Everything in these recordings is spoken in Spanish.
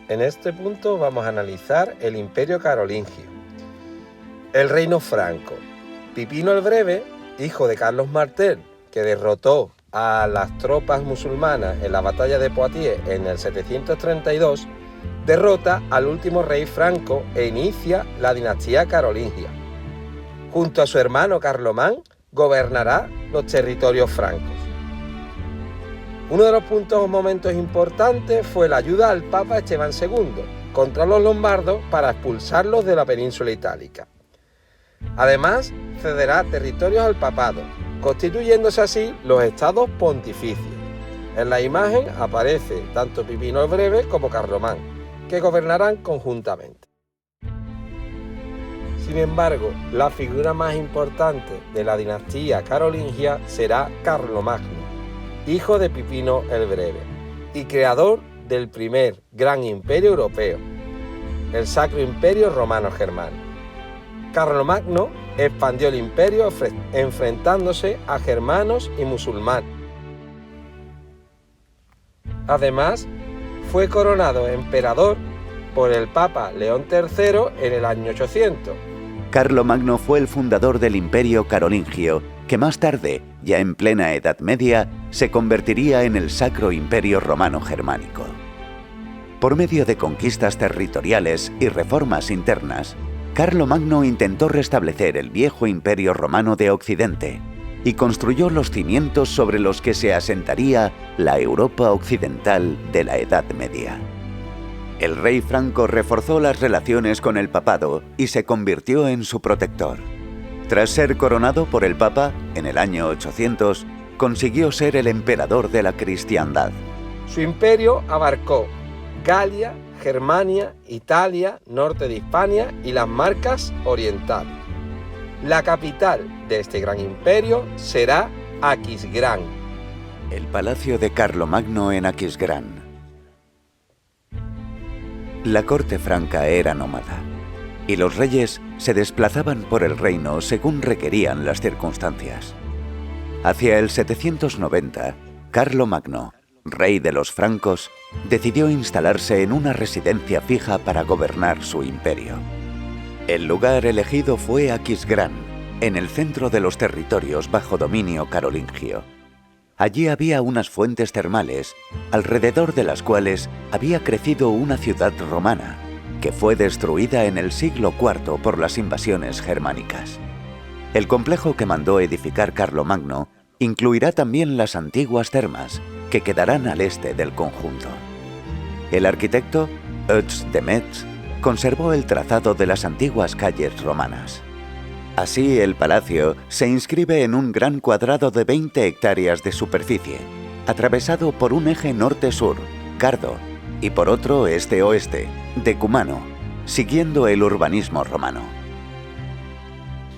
En este punto vamos a analizar el Imperio Carolingio. El reino franco. Pipino el Breve, hijo de Carlos Martel, que derrotó a las tropas musulmanas en la batalla de Poitiers en el 732, derrota al último rey franco e inicia la dinastía carolingia. Junto a su hermano Carlomán, gobernará los territorios francos. Uno de los momentos importantes fue la ayuda al Papa Esteban II contra los lombardos para expulsarlos de la península itálica. Además, cederá territorios al papado, constituyéndose así los estados pontificios. En la imagen aparece tanto Pipino el Breve como Carlomán, que gobernarán conjuntamente. Sin embargo, la figura más importante de la dinastía carolingia será Carlomagno, hijo de Pipino el Breve, y creador del primer gran imperio europeo, el Sacro Imperio Romano Germánico. Carlomagno expandió el imperio enfrentándose a germanos y musulmanes. Además, fue coronado emperador por el Papa León III en el año 800. Carlomagno fue el fundador del Imperio Carolingio, que más tarde, ya en plena Edad Media, se convertiría en el Sacro Imperio Romano Germánico. Por medio de conquistas territoriales y reformas internas, Carlomagno intentó restablecer el viejo Imperio Romano de Occidente y construyó los cimientos sobre los que se asentaría la Europa occidental de la Edad Media. El rey franco reforzó las relaciones con el papado y se convirtió en su protector. Tras ser coronado por el Papa en el año 800, consiguió ser el emperador de la cristiandad. Su imperio abarcó Galia, Germania, Italia, norte de Hispania y las Marcas orientales. La capital de este gran imperio será Aquisgrán. El palacio de Carlomagno en Aquisgrán. La corte franca era nómada, y los reyes se desplazaban por el reino según requerían las circunstancias. Hacia el 790, Carlomagno, rey de los francos, decidió instalarse en una residencia fija para gobernar su imperio. El lugar elegido fue Aquisgrán, en el centro de los territorios bajo dominio carolingio. Allí había unas fuentes termales, alrededor de las cuales había crecido una ciudad romana, que fue destruida en el siglo IV por las invasiones germánicas. El complejo que mandó edificar Carlomagno incluirá también las antiguas termas, que quedarán al este del conjunto. El arquitecto, Eudes de Metz, conservó el trazado de las antiguas calles romanas. Así, el palacio se inscribe en un gran cuadrado de 20 hectáreas de superficie, atravesado por un eje norte-sur, Cardo, y por otro este-oeste, decumano, siguiendo el urbanismo romano.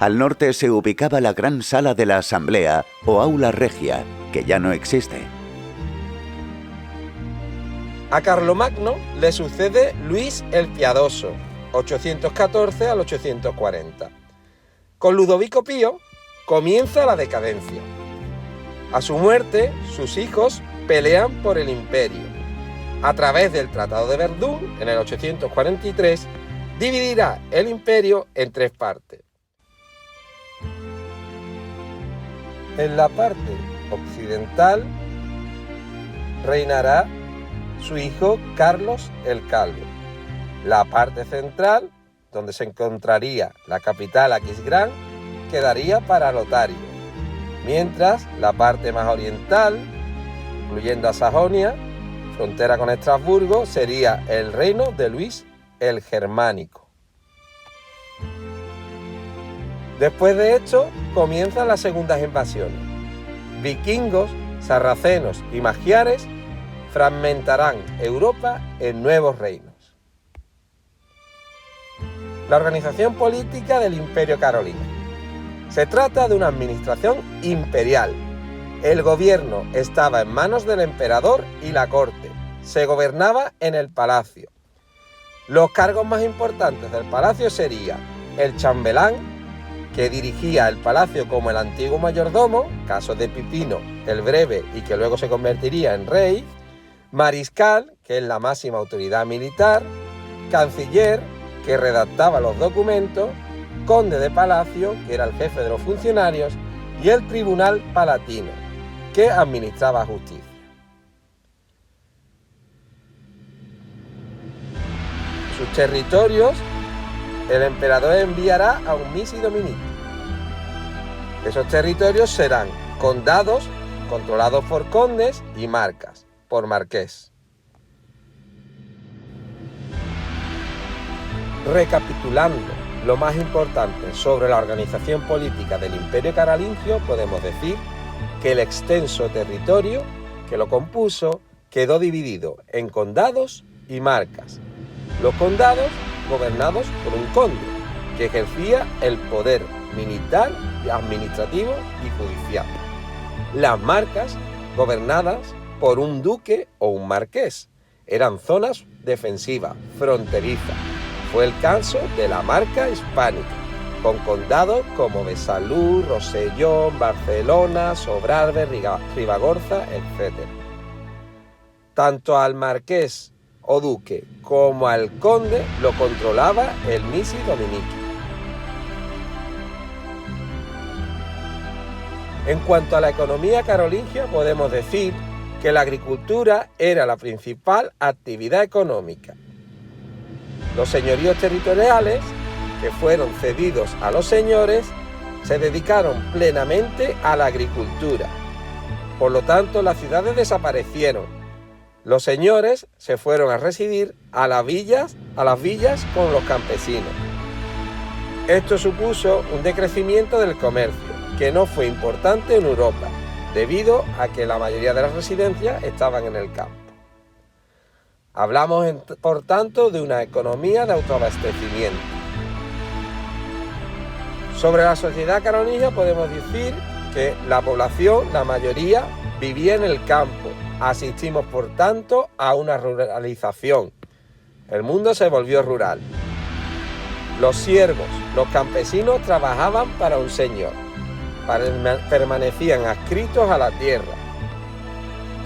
Al norte se ubicaba la gran sala de la Asamblea o Aula Regia, que ya no existe. A Carlomagno le sucede Luis el Piadoso, 814 al 840. Con Ludovico Pío comienza la decadencia. A su muerte, sus hijos pelean por el imperio. A través del Tratado de Verdún, en el 843, dividirá el imperio en 3 partes. En la parte occidental reinará su hijo Carlos el Calvo. La parte central, donde se encontraría la capital Aquisgrán, quedaría para Lotario, mientras la parte más oriental, incluyendo a Sajonia, frontera con Estrasburgo, sería el reino de Luis el Germánico. Después de esto, comienzan las segundas invasiones. Vikingos, sarracenos y magiares fragmentarán Europa en nuevos reinos. La organización política del Imperio Carolingio. Se trata de una administración imperial. El gobierno estaba en manos del emperador y la corte. Se gobernaba en el palacio. Los cargos más importantes del palacio serían el chambelán, que dirigía el palacio como el antiguo mayordomo, caso de Pipino el Breve y que luego se convertiría en rey, mariscal, que es la máxima autoridad militar, canciller, que redactaba los documentos, conde de palacio, que era el jefe de los funcionarios, y el tribunal palatino, que administraba justicia. Sus territorios el emperador enviará a un missi dominici. Esos territorios serán condados controlados por condes y marcas, por marqués. Recapitulando lo más importante sobre la organización política del Imperio Carolingio, podemos decir que el extenso territorio que lo compuso quedó dividido en condados y marcas. Los condados gobernados por un conde, que ejercía el poder militar, administrativo y judicial. Las marcas, gobernadas por un duque o un marqués, eran zonas defensivas, fronterizas. Fue el caso de la marca hispánica, con condados como Besalú, Rosellón, Barcelona, Sobrarbe, Ribagorza, etc. Tanto al marqués o duque como al conde lo controlaba el missi dominici. En cuanto a la economía carolingia, podemos decir que la agricultura era la principal actividad económica. Los señoríos territoriales, que fueron cedidos a los señores, se dedicaron plenamente a la agricultura. Por lo tanto, las ciudades desaparecieron. Los señores se fueron a residir a las villas con los campesinos. Esto supuso un decrecimiento del comercio, que no fue importante en Europa, debido a que la mayoría de las residencias estaban en el campo. Hablamos, por tanto, de una economía de autoabastecimiento. Sobre la sociedad carolingia podemos decir que la población, la mayoría, vivía en el campo. Asistimos, por tanto, a una ruralización. El mundo se volvió rural. Los siervos, los campesinos trabajaban para un señor. Permanecían adscritos a la tierra.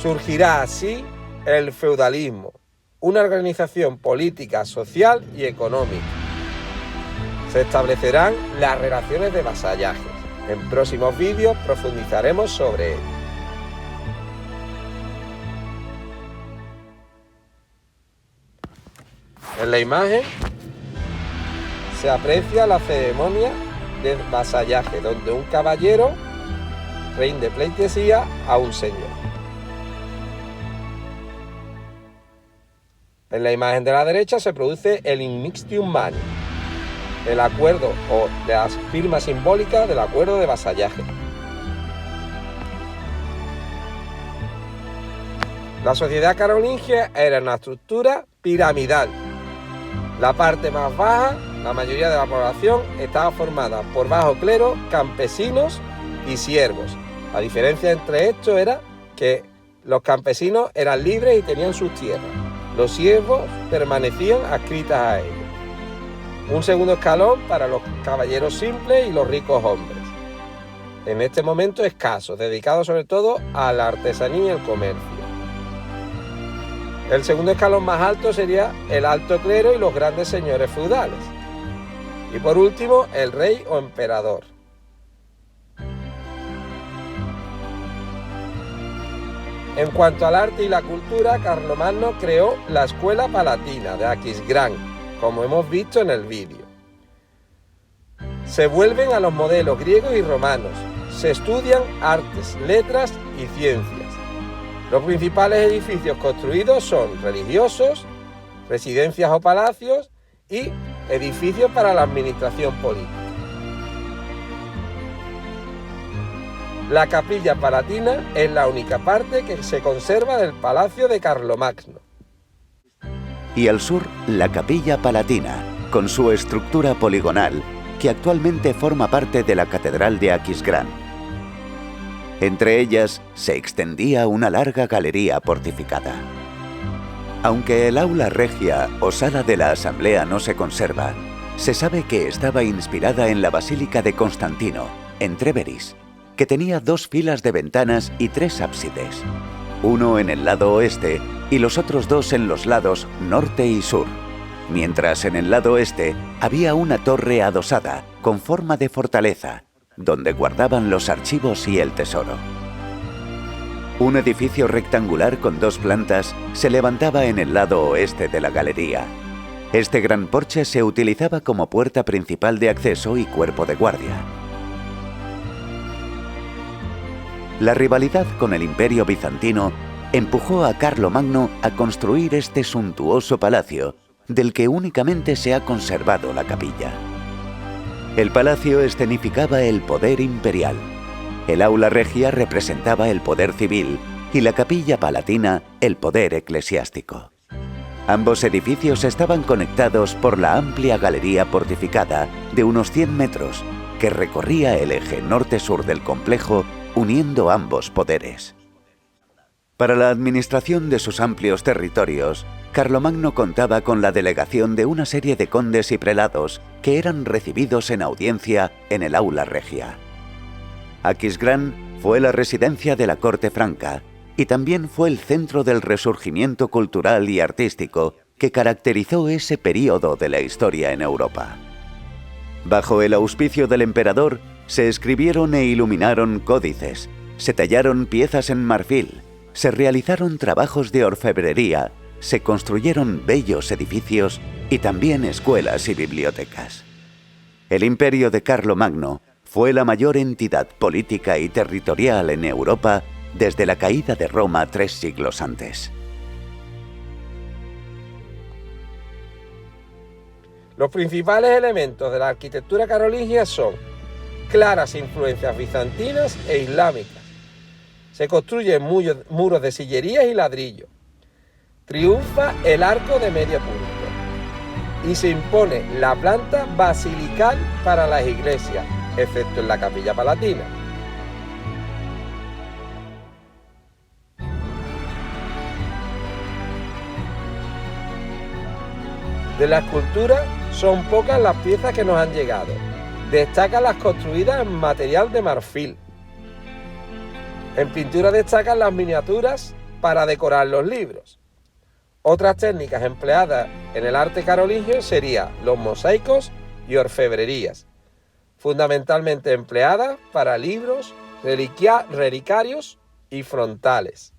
Surgirá así el feudalismo, una organización política, social y económica. Se establecerán las relaciones de vasallaje. En próximos vídeos profundizaremos sobre ello. En la imagen se aprecia la ceremonia de vasallaje, donde un caballero rinde pleitesía a un señor. En la imagen de la derecha se produce el Immixtium Mani, el acuerdo o la firma simbólica del acuerdo de vasallaje. La sociedad carolingia era una estructura piramidal. La parte más baja, la mayoría de la población, estaba formada por bajo clero, campesinos y siervos. La diferencia entre estos era que los campesinos eran libres y tenían sus tierras. Los siervos permanecían adscritas a ellos. Un segundo escalón para los caballeros simples y los ricos hombres, en este momento escasos, dedicados sobre todo a la artesanía y el comercio. El segundo escalón más alto sería el alto clero y los grandes señores feudales. Y por último, el rey o emperador. En cuanto al arte y la cultura, Carlomagno creó la Escuela Palatina de Aquisgrán, como hemos visto en el vídeo. Se vuelven a los modelos griegos y romanos. Se estudian artes, letras y ciencias. Los principales edificios construidos son religiosos, residencias o palacios y edificios para la administración política. La Capilla Palatina es la única parte que se conserva del Palacio de Carlomagno. Y al sur, la Capilla Palatina, con su estructura poligonal, que actualmente forma parte de la Catedral de Aquisgrán. Entre ellas se extendía una larga galería porticada. Aunque el aula regia o sala de la asamblea no se conserva, se sabe que estaba inspirada en la Basílica de Constantino, en Treveris, que tenía 2 filas de ventanas y 3 ábsides, uno en el lado oeste y los otros 2 en los lados norte y sur, mientras en el lado este había una torre adosada con forma de fortaleza, donde guardaban los archivos y el tesoro. Un edificio rectangular con 2 plantas se levantaba en el lado oeste de la galería. Este gran porche se utilizaba como puerta principal de acceso y cuerpo de guardia. La rivalidad con el Imperio bizantino empujó a Carlomagno a construir este suntuoso palacio, del que únicamente se ha conservado la capilla. El palacio escenificaba el poder imperial, el aula regia representaba el poder civil y la capilla palatina el poder eclesiástico. Ambos edificios estaban conectados por la amplia galería fortificada de unos 100 metros que recorría el eje norte-sur del complejo, uniendo ambos poderes. Para la administración de sus amplios territorios, Carlomagno contaba con la delegación de una serie de condes y prelados que eran recibidos en audiencia en el aula regia. Aquisgrán fue la residencia de la corte franca y también fue el centro del resurgimiento cultural y artístico que caracterizó ese período de la historia en Europa. Bajo el auspicio del emperador, se escribieron e iluminaron códices, se tallaron piezas en marfil, se realizaron trabajos de orfebrería, se construyeron bellos edificios y también escuelas y bibliotecas. El imperio de Carlomagno fue la mayor entidad política y territorial en Europa desde la caída de Roma 3 siglos antes. Los principales elementos de la arquitectura carolingia son claras influencias bizantinas e islámicas. Se construyen muros de sillerías y ladrillo. Triunfa el arco de medio punto. Y se impone la planta basilical para las iglesias, excepto en la capilla palatina. De la escultura son pocas las piezas que nos han llegado. Destacan las construidas en material de marfil. En pintura destacan las miniaturas para decorar los libros. Otras técnicas empleadas en el arte carolingio serían los mosaicos y orfebrerías, fundamentalmente empleadas para libros, relicarios y frontales.